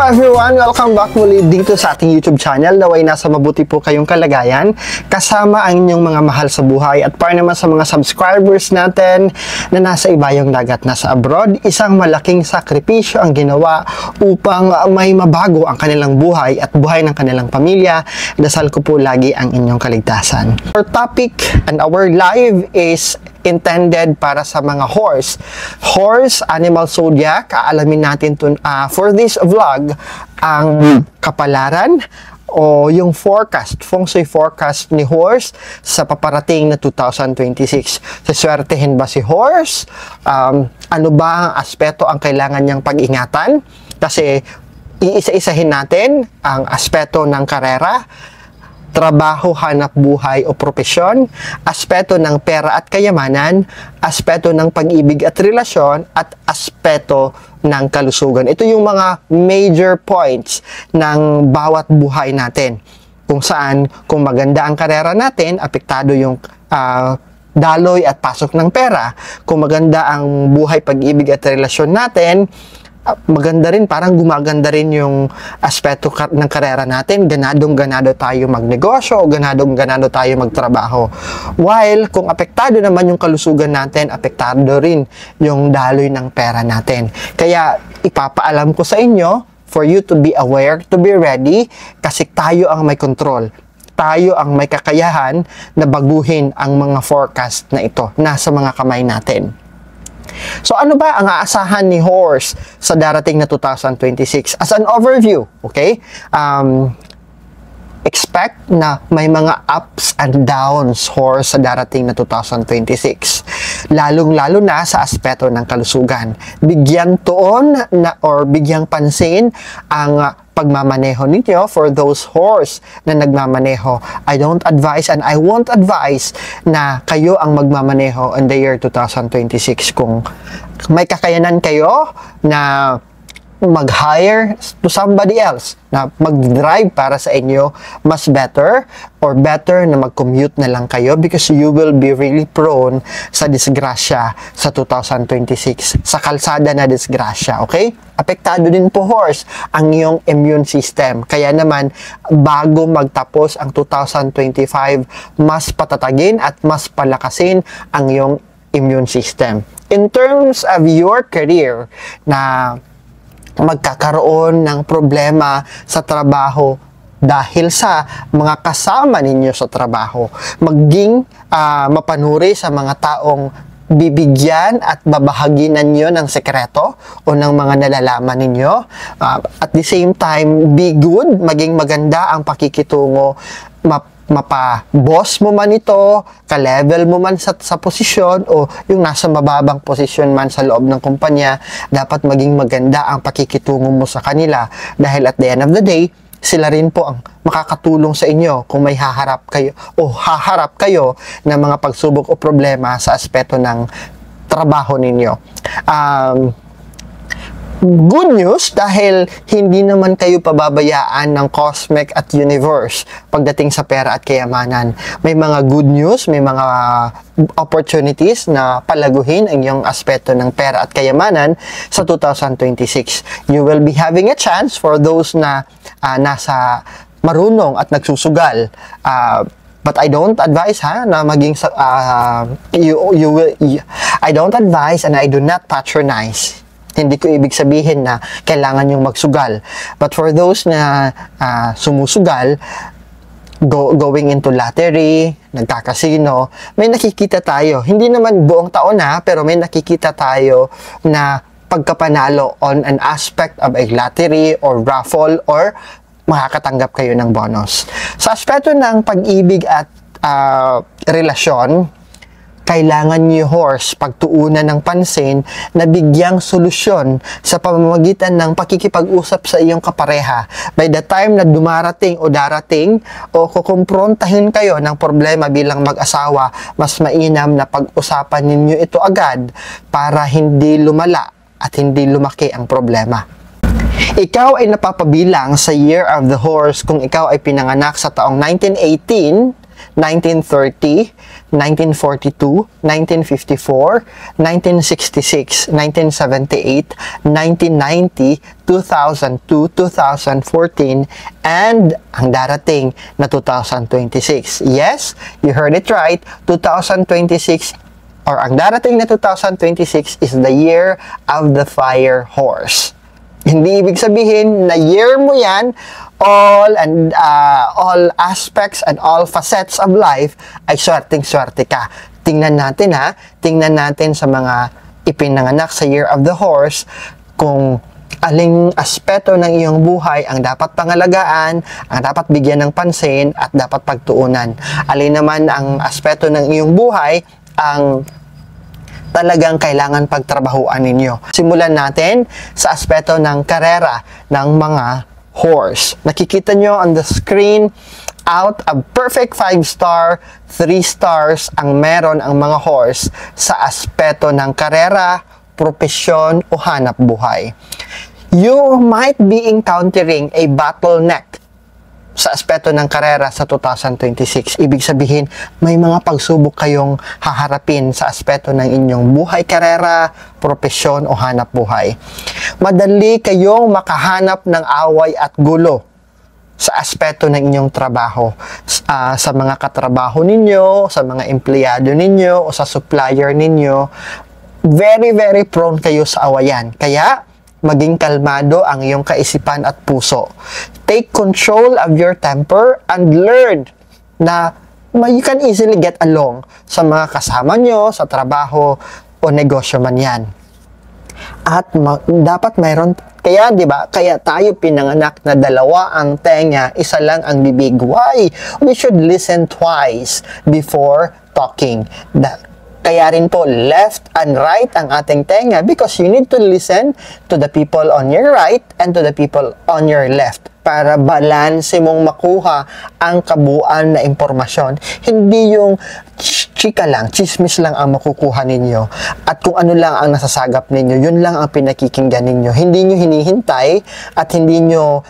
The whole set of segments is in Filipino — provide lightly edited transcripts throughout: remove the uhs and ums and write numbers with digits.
everyone! Welcome back muli dito sa ating YouTube channel. Naway nasa mabuti po kayong kalagayan kasama ang inyong mga mahal sa buhay. At para naman sa mga subscribers natin na nasa ibayong dagat, nasa abroad, isang malaking sakripisyo ang ginawa upang may mabago ang kanilang buhay at buhay ng kanilang pamilya. Dasal ko po lagi ang inyong kaligtasan. Our topic and our live is intended para sa mga horse, animal zodiac. Alamin natin for this vlog ang kapalaran o yung forecast, feng shui forecast ni horse sa paparating na 2026. Saswertehin ba si horse? Ano ba ang aspeto ang kailangan niyang pag-ingatan? Kasi iisa-isahin natin ang aspeto ng karera, trabaho, hanap buhay o propesyon, aspeto ng pera at kayamanan, aspeto ng pag-ibig at relasyon, at aspeto ng kalusugan. Ito yung mga major points ng bawat buhay natin. Kung saan, kung maganda ang karera natin, apektado yung daloy at pasok ng pera. Kung maganda ang buhay, pag-ibig at relasyon natin, maganda rin, parang gumaganda rin yung aspeto ng karera natin. Ganadong-ganado tayo magnegosyo o ganadong-ganado tayo magtrabaho. While kung apektado naman yung kalusugan natin, apektado rin yung daloy ng pera natin. Kaya ipapaalam ko sa inyo for you to be aware, to be ready, kasi tayo ang may control. Tayo ang may kakayahan na baguhin ang mga forecast na ito. Nasa mga kamay natin. So ano ba ang aasahan ni horse sa darating na 2026? As an overview, okay? Expect na may mga ups and downs horse sa darating na 2026. Lalong-lalo na sa aspeto ng kalusugan. Bigyan tuon na or bigyang pansin ang pagmamaneho ninyo. For those horse na nagmamaneho, I don't advise and I won't advise na kayo ang magmamaneho in the year 2026. Kung may kakayanan kayo na mag-hire to somebody else na mag-drive para sa inyo, mas better or better na mag-commute na lang kayo, because you will be really prone sa disgrasya sa 2026, sa kalsada na disgrasya, okay? Apektado din po horse ang iyong immune system. Kaya naman, bago magtapos ang 2025, mas patatagin at mas palakasin ang iyong immune system. In terms of your career, na magkakaroon ng problema sa trabaho dahil sa mga kasama ninyo sa trabaho, maging mapanuri sa mga taong bibigyan at babahaginan nyo ng sekreto o ng mga nalalaman ninyo. At the same time, be good, maging maganda ang pakikitungo, mapa-boss mo man ito, ka-level mo man sa posisyon, o yung nasa mababang posisyon man sa loob ng kumpanya, dapat maging maganda ang pakikitungo mo sa kanila. Dahil at the end of the day, sila rin po ang makakatulong sa inyo kung may haharap kayo ng mga pagsubok o problema sa aspeto ng trabaho ninyo. Good news, dahil hindi naman kayo pababayaan ng cosmic at universe pagdating sa pera at kayamanan. May mga good news, may mga opportunities na palaguhin ang iyong aspeto ng pera at kayamanan sa 2026. You will be having a chance for those na nasa marunong at nagsusugal. But I don't advise na maging I don't advise and I do not patronize. Hindi ko ibig sabihin na kailangan yung magsugal. But for those na sumusugal, going into lottery, nagkakasino, may nakikita tayo. Hindi naman buong taon pero may nakikita tayo na pagkapanalo on an aspect of a lottery or raffle, or makakatanggap kayo ng bonus. Sa aspeto ng pag-ibig at relasyon, kailangan niyo horse pagtuunan ng pansin na bigyang solusyon sa pamamagitan ng pakikipag-usap sa iyong kapareha. By the time na darating o kukumprontahin kayo ng problema bilang mag-asawa, mas mainam na pag-usapan ninyo ito agad para hindi lumala at hindi lumaki ang problema. Ikaw ay napapabilang sa Year of the Horse kung ikaw ay pinanganak sa taong 1918 1930, 1942, 1954, 1966, 1978, 1990, 2002, 2014, and ang darating na 2026. Yes, you heard it right, 2026 or ang darating na 2026 is the year of the fire horse. Hindi ibig sabihin na year mo yan, all aspects and all facets of life ay swerteng-swerte ka. Tingnan natin tingnan natin sa mga ipinanganak sa year of the horse kung aling aspeto ng iyong buhay ang dapat pangalagaan, ang dapat bigyan ng pansin at dapat pagtuunan. Alin naman ang aspeto ng iyong buhay ang talagang kailangan pagtrabahuan ninyo. Simulan natin sa aspeto ng karera ng mga horse. Nakikita nyo on the screen, out of perfect 5-star, 3 stars ang meron ang mga horse sa aspeto ng karera, propesyon o hanap buhay. You might be encountering a bottleneck sa aspeto ng karera sa 2026. Ibig sabihin, may mga pagsubok kayong haharapin sa aspeto ng inyong buhay, karera, propesyon o hanap buhay. Madali kayong makahanap ng away at gulo sa aspeto ng inyong trabaho. Sa mga katrabaho ninyo, sa mga empleyado ninyo, o sa supplier ninyo, very, very prone kayo sa awayan. Kaya, maging kalmado ang iyong kaisipan at puso. Take control of your temper and learn na you can easily get along sa mga kasama nyo, sa trabaho o negosyo man yan. At dapat mayroon, kaya di ba, kaya tayo pinanganak na dalawa ang tenga, isa lang ang bibig. Why? We should listen twice before talking. Kaya rin po, left and right ang ating tenga because you need to listen to the people on your right and to the people on your left para balanse mong makuha ang kabuuan na impormasyon. Hindi yung chika lang, chismis lang ang makukuha ninyo at kung ano lang ang nasasagap ninyo, yun lang ang pinakikinggan ninyo. Hindi nyo hinihintay at hindi nyo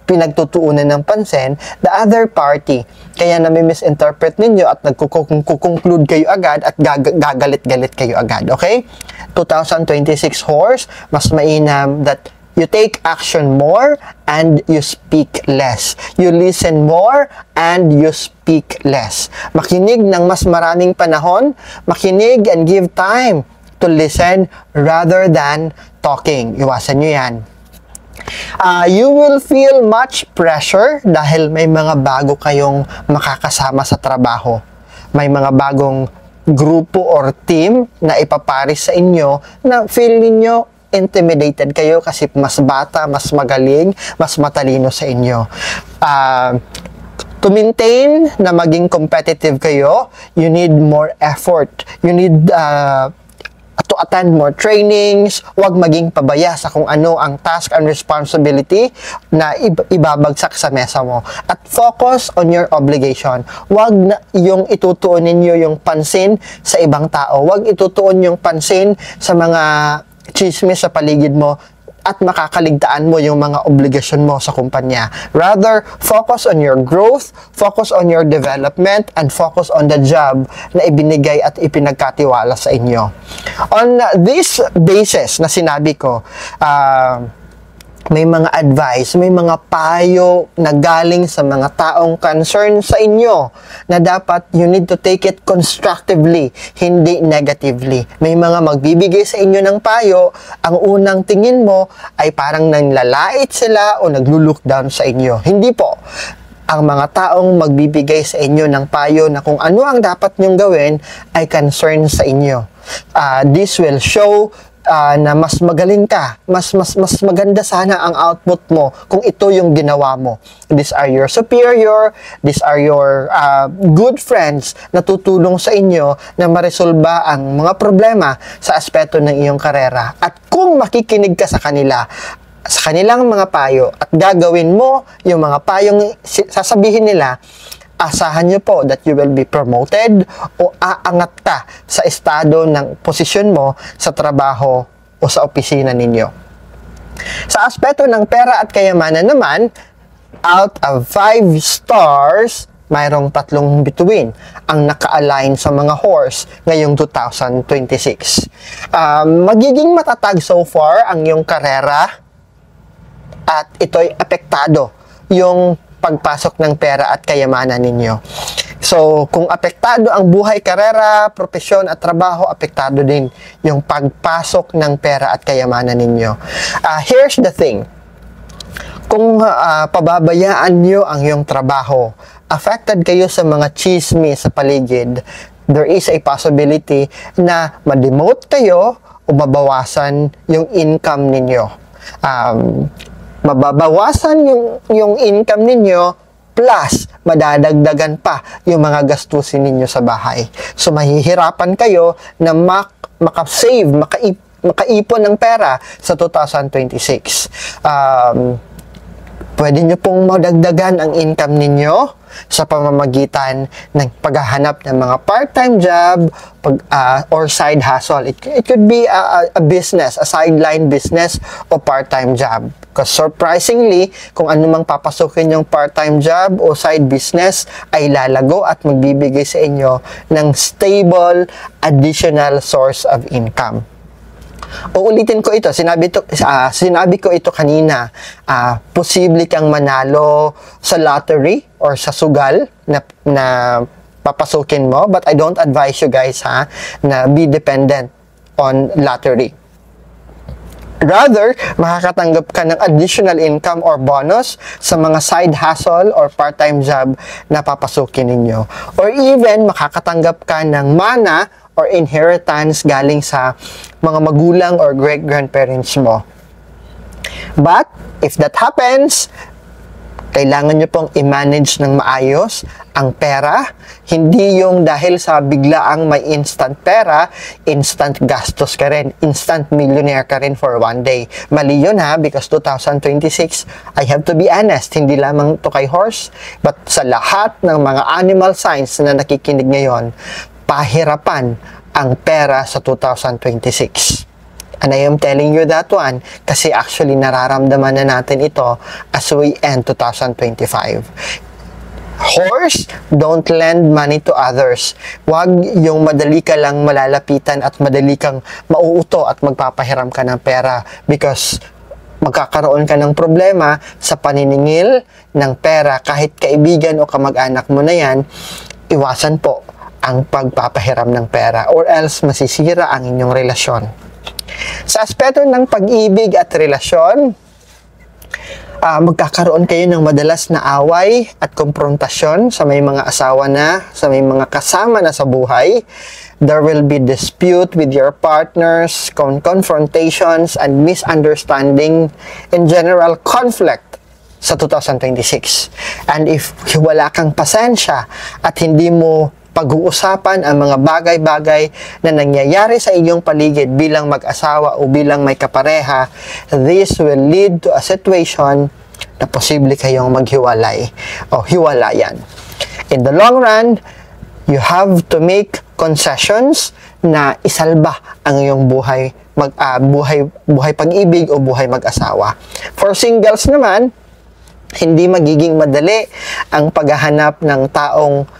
pinagtutuunan ng pansin the other party. Kaya nami-misinterpret ninyo at nagkukonclude kayo agad at gagalit-galit kayo agad. Okay? 2026 horse, mas mainam that you take action more and you speak less. You listen more and you speak less. Makinig ng mas maraming panahon, makinig and give time to listen rather than talking. Iwasan nyo yan. You will feel much pressure dahil may mga bago kayong makakasama sa trabaho. May mga bagong grupo or team na ipaparis sa inyo na feel ninyo intimidated kayo kasi mas bata, mas magaling, mas matalino sa inyo. To maintain na maging competitive kayo, you need more effort. You need to attend more trainings, huwag maging pabaya sa kung ano ang task and responsibility na ibabagsak sa mesa mo. At focus on your obligation. Huwag na yung itutuon ninyo yung pansin sa ibang tao. Huwag itutuon yung pansin sa mga chismis sa paligid mo at makakaligtaan mo yung mga obligasyon mo sa kumpanya. Rather, focus on your growth, focus on your development, and focus on the job na ibinigay at ipinagkatiwala sa inyo. On this basis na sinabi ko, may mga advice, may mga payo na galing sa mga taong concerned sa inyo na dapat you need to take it constructively, hindi negatively. May mga magbibigay sa inyo ng payo, ang unang tingin mo ay parang nanlalait sila o naglo-look down sa inyo. Hindi po. Ang mga taong magbibigay sa inyo ng payo na kung ano ang dapat nyong gawin ay concerned sa inyo. This will show na mas magaling ka, mas maganda sana ang output mo kung ito yung ginawa mo. These are your superior, these are your good friends na tutulong sa inyo na maresolba ang mga problema sa aspeto ng iyong karera. At kung makikinig ka sa kanila, sa kanilang mga payo at gagawin mo yung mga payong sasabihin nila, asahan nyo po that you will be promoted o aangat ka sa estado ng posisyon mo sa trabaho o sa opisina ninyo. Sa aspeto ng pera at kayamanan naman, out of 5 stars, mayroong tatlong bituin ang naka-align sa mga horse ngayong 2026. Magiging matatag so far ang iyong karera at ito'y apektado yung pagpasok ng pera at kayamanan ninyo. So, kung apektado ang buhay, karera, profesyon at trabaho, apektado din yung pagpasok ng pera at kayamanan ninyo. Here's the thing. Kung pababayaan nyo ang iyong trabaho, affected kayo sa mga chismis sa paligid, there is a possibility na ma-demote kayo o mabawasan yung income ninyo. Mababawasan yung income ninyo plus madadagdagan pa yung mga gastusin ninyo sa bahay. So mahihirapan kayo na makasave, makaipon ng pera sa 2026. Pwede nyo pong madagdagan ang income ninyo sa pamamagitan ng paghahanap ng mga part-time job or side hustle. It could be a business, a sideline business o part-time job. Because surprisingly, kung anumang papasukin yung part-time job o side business ay lalago at magbibigay sa inyo ng stable additional source of income. Uulitin ko ito, sinabi ko ito kanina, posible kang manalo sa lottery or sa sugal na papasukin mo, but I don't advise you guys na be dependent on lottery. Rather, makakatanggap ka ng additional income or bonus sa mga side hustle or part-time job na papasukin ninyo. Or even, makakatanggap ka ng mana or inheritance galing sa mga magulang or great-grandparents mo. But, if that happens, kailangan nyo pong i-manage ng maayos ang pera. Hindi yung dahil sa biglaang may instant pera, instant gastos ka rin, instant millionaire ka rin for one day. Mali yun because 2026, I have to be honest, hindi lamang to kay horse, but sa lahat ng mga animal signs na nakikinig ngayon, pahirapan ang pera sa 2026. And I am telling you that one kasi actually nararamdaman na natin ito as we end 2025. Horse, don't lend money to others. Huwag yung madali ka lang malalapitan at madali kang mauuto at magpapahiram ka ng pera because magkakaroon ka ng problema sa paniningil ng pera. Kahit kaibigan o kamag-anak mo na yan, iwasan po ang pagpapahiram ng pera or else masisira ang inyong relasyon. Sa aspeto ng pag-ibig at relasyon, magkakaroon kayo ng madalas na away at konfrontasyon sa may mga asawa na, sa may mga kasama na sa buhay. There will be dispute with your partners, confrontations, and misunderstanding, in general, conflict sa 2026. And if wala kang pasensya at hindi mo pag-uusapan ang mga bagay-bagay na nangyayari sa inyong paligid bilang mag-asawa o bilang may kapareha, this will lead to a situation na posible kayong maghiwalay o hiwalayan. In the long run, you have to make concessions na isalba ang iyong buhay pag-ibig o buhay mag-asawa. For singles naman, hindi magiging madali ang paghahanap ng taong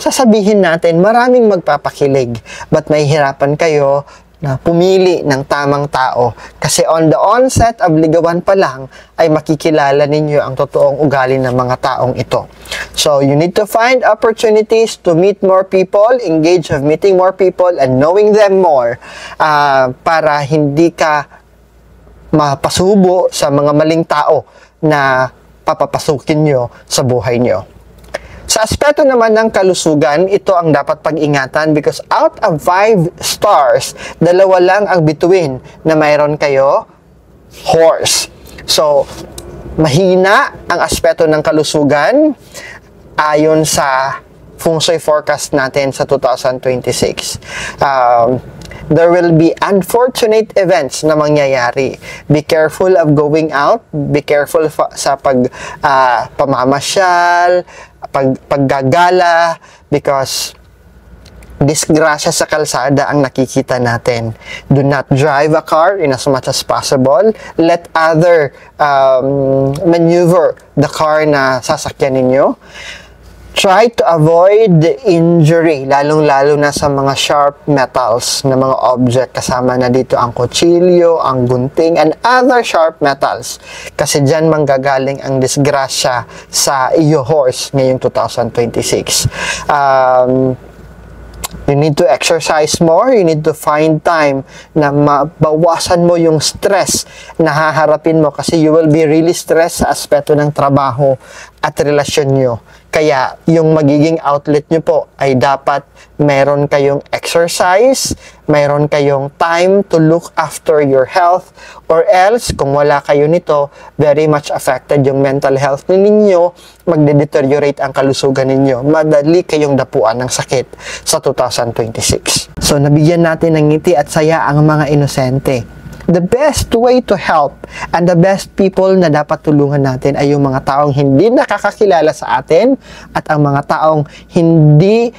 sasabihin natin maraming magpapakilig, but may hirapan kayo na pumili ng tamang tao kasi on the onset of ligawan pa lang ay makikilala ninyo ang totoong ugali ng mga taong ito. So you need to find opportunities to meet more people, engage of meeting more people and knowing them more para hindi ka mapasubo sa mga maling tao na papapasukin nyo sa buhay nyo. Sa aspeto naman ng kalusugan, ito ang dapat pag-ingatan because out of 5 stars, 2 lang ang bituin na mayroon kayo, horse. So, mahina ang aspeto ng kalusugan ayon sa Feng Shui forecast natin sa 2026. There will be unfortunate events na mangyayari. Be careful of going out. Be careful sa pamamasyal, paggagala, because disgrasya sa kalsada ang nakikita natin. Do not drive a car in as much as possible. Let other maneuver the car na sasakyan ninyo. Try to avoid injury, lalong-lalo na sa mga sharp metals na mga object. Kasama na dito ang kutsilyo, ang gunting, and other sharp metals. Kasi dyan manggagaling ang disgrasya sa iyo horse ngayong 2026. You need to exercise more. You need to find time na mabawasan mo yung stress na haharapin mo kasi you will be really stressed sa aspeto ng trabaho at relasyon nyo. Kaya yung magiging outlet nyo po ay dapat meron kayong exercise, meron kayong time to look after your health, or else kung wala kayo nito, very much affected yung mental health ninyo, magde-deteriorate ang kalusugan ninyo. Madali kayong dapuan ng sakit sa 2026. So nabigyan natin ng ngiti at saya ang mga inosente. The best way to help and the best people na dapat tulungan natin ay yung mga taong hindi nakakakilala sa atin at ang mga taong hindi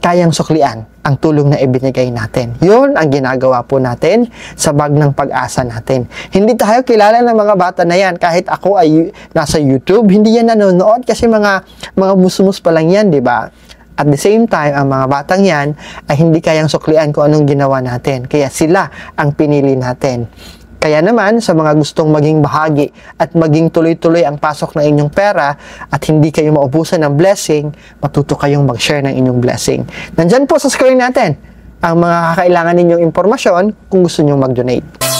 kayang suklian ang tulong na ibinigay natin. Yun ang ginagawa po natin sa Bag ng Pag-asa natin. Hindi tayo kilala ng mga bata na yan. Kahit ako ay nasa YouTube, hindi yan nanonood kasi mga musmus pa lang yan, di ba? At the same time, ang mga batang yan ay hindi kayang suklian kung anong ginawa natin. Kaya sila ang pinili natin. Kaya naman, sa mga gustong maging bahagi at maging tuloy-tuloy ang pasok ng inyong pera at hindi kayo maubusan ng blessing, matuto kayong mag-share ng inyong blessing. Nandyan po sa screen natin ang mga kakailangan ninyong impormasyon kung gusto nyong mag-donate.